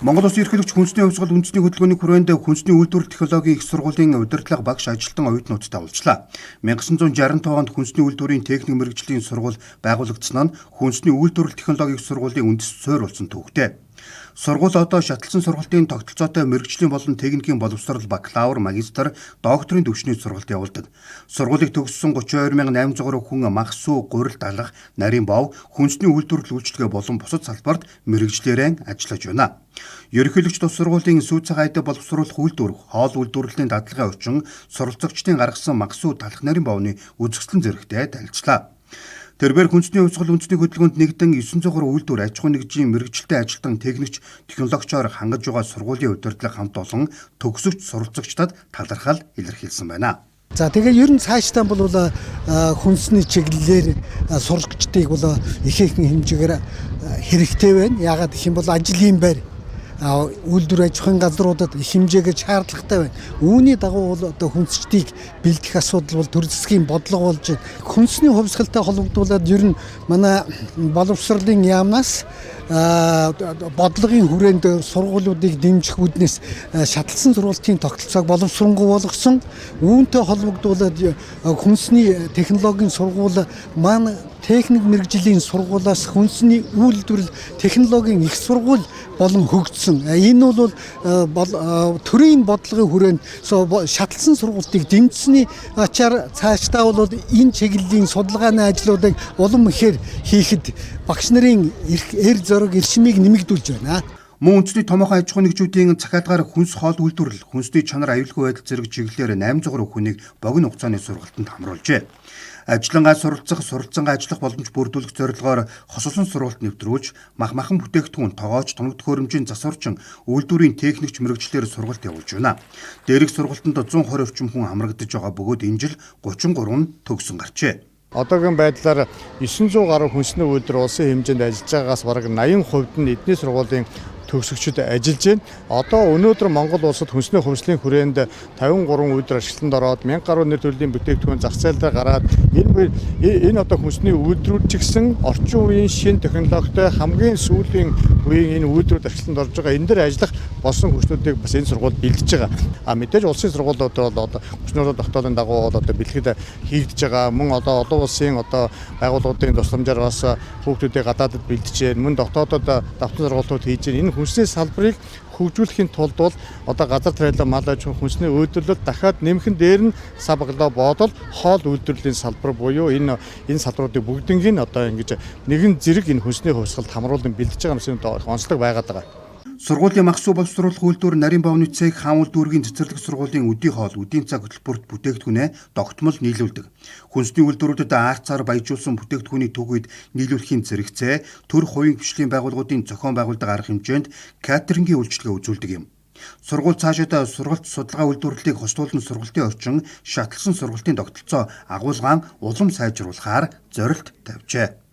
Монгол Улсын ерөнхийлөгч хүнсний хувьсгал үндэсний хөтөлбөрийн хүрээнд хүнсний үйлдвэрлэл технологийн их сургуулийн удирдлага багш ажилтан оюутнуудтай уулзлаа. 1965 онд хүнсний үйлдвэрийн техник мэргэжлийн сургууль байгуулагдсан нь хүнсний үйлдвэрлэл технологийн их сургуулийн үндэс суурь болсон төвхтэй. Сургууль одоо шатлсан сургалтын тогтолцоотой мэргэжлийн болон техникийн боловсрол бакалавр, магистр, докторийн түвшний сургалт явуулдаг. Сургуулийг төгссөн 32,800 хүн мах сүү, гурил далах, нарийн бов, хүнсний үйлдвэрлэл үйлчилгээ болон бусад салбарт мэргэжлэрэн ажиллаж байна. Ерөнхийлөгч тус сургуулийн сүү цагаан айдаа боловсруулах үйлдвэр, хоол үйлдвэрлэлийн дадлагын орчин, суралцагчдын гаргасан мах сүү, талах нарийн бовны үзэсгэлэн зэрэгтэй танилцлаа. Тэрбээр хүнсний хувьсгал үндэсний хөтөлбөрөнд нэгдэн 900 гаруй үйлдвэр аж ахуйн нэгжийн мэргэжилтэй ажилтан техникч технологичоор хангаж байгаа сургуулийн удирдлага хамт олон төгсөгч суралцагчдад талархал илэрхийлсэн байна. За тэгээ ер нь цаашдаа бол хүнсний чиглэлээр сурагчдыг бол ихээхэн хэмжээгээр хэрэгтэй байна. Яагаад гэх юм бол ажлын байр үйлдвэр аж ахуйн газруудад их хэмжээгээр шаардлагатай байна. Үүний дагуу бол одоо хүнсчдийг бэлдэх асуудал бол төр засгийн бодлого болж байна. Хүнсний хувьсгалтай холбогдуулаад ер нь манай боловсролын яамнаас бодлогын хүрээнд сургуулиудыг дэмжих үүднээс шатлсан сургалтын тогтолцоог боловсронгуй болгосон. Үүнтэй холбогдуулаад хүнсний технологийн сургууль маань техник мэргэжлийн сургуулиас хүнсний үйлдвэрлэл технологийн их сургууль болон хөгжсөн. Энэ бол төрийн бодлогын хүрээнд шатлсан сургалтыг дэмжсэний ачаар цаашдаа бол энэ чиглэлийн судалгааны ажлуудыг улам ихээр хийхэд багш нарын эр зориг эрчимийг нэмэгдүүлж байна. Мөн үндэсний томоохон аж ахуйн нэгжүүдийн захиалгаар хүнс хоол үйлдвэрлэл, хүнсний чанар аюулгүй байдал зэрэг чиглэлээр 800 хүнийг богино хугацааны сургалтанд хамруулжээ. Ажиллангаа суралцангаа ажиллах боломж бүрдүүлэх зорилгоор хосолсон сургалт нэвтрүүлж, махан бүтээгдэхүүн, тоогооч, тоног төхөөрөмжийн засварчин, үйлдвэрийн техникч мэргэжлээр сургалт явуулж байна. Дээрх сургалтанд 120 орчим хүн хамрагдаж байгаа бөгөөд энэ жил 33 нь төгсөн гарчээ. Одоогийн байдлаар 900 гаруй хүнсний үйлдвэр улсын хэмжээнд ажиллаж байгаагаас бараг 80% нь эдний сургуулийн төгсөгчид ажиллаж байна. Одоо өнөөдөр Монгол улсад хүнсний хувьслын хүрээнд 53 үйлдвэр ашиглалтанд ороод 1000 гаруй нэр төрлийн бүтээгдэхүүн зах зээл дээр гараад энэ одоо хүнсний үйлдвэрүүд ч гэсэн орчин үеийн шинэ технологитой хамгийн сүүлийн үеийн энэ үйлдвэрүүд ашиглалтанд орж байгаа. Энэ дээр ажиллах болсон хүчнүүдийг бас энэ сургууль бэлдэж байгаа. Мэдээж улсын сургуулиуд бол одоо хүчнүүрийн тогтоолын дагуу одоо бэлтгэд хийгдэж байгаа. Мөн одоо олон улсын одоо байгууллагуудын тусламжаар бас хүүхдүүдийг гадаадд бэлдэж байна. Мөн дотоодод давтан сургуулиуд хийж байна. Энэ хүнсний салбарыг хөгжүүлэхийн тулд бол одоо газар тариалан мал аж ахуйн хүнсний үйлдвэрлэлд дахиад нэмхэн дээр нь сабглоо бодол хоол үйлдвэрлэлийн салбар буюу энэ салбаруудыг бүгднийг одоо ингэж нэгэн зэрэг энэ хүнсний хувьсгалд хамруулан бэлдэж байгаа юмсын онцлог байгаад байгаа. Сургуулийн мах сүү боловсруулах үйлдвэр, нарийн бовны цэг, хаамл дүүргийн цэцэрлэг сургуулийн үдий хоол, үдийн цаг хөтөлбөрт бүтээгдэхүүнээ тогтмол нийлүүлдэг. Хүнсний үйлдвэрүүдэд арцаар баяжуулсан бүтээгдэхүүний түгэд нийлүүлэхийн зэрэгцээ төр хувийн хвшлийн байгууллагуудын зохион байгуулдаг арга хэмжээнд катерингийн үйлчилгээ үзүүлдэг юм. Сургууль цаашдаа сургалт судалгаа үйлдвэрлэлийг хослуулан сургалтын орчин, шатлсан сургалтын тогтолцоо агуулгаан улам сайжруулахаар зорилт тавьжээ.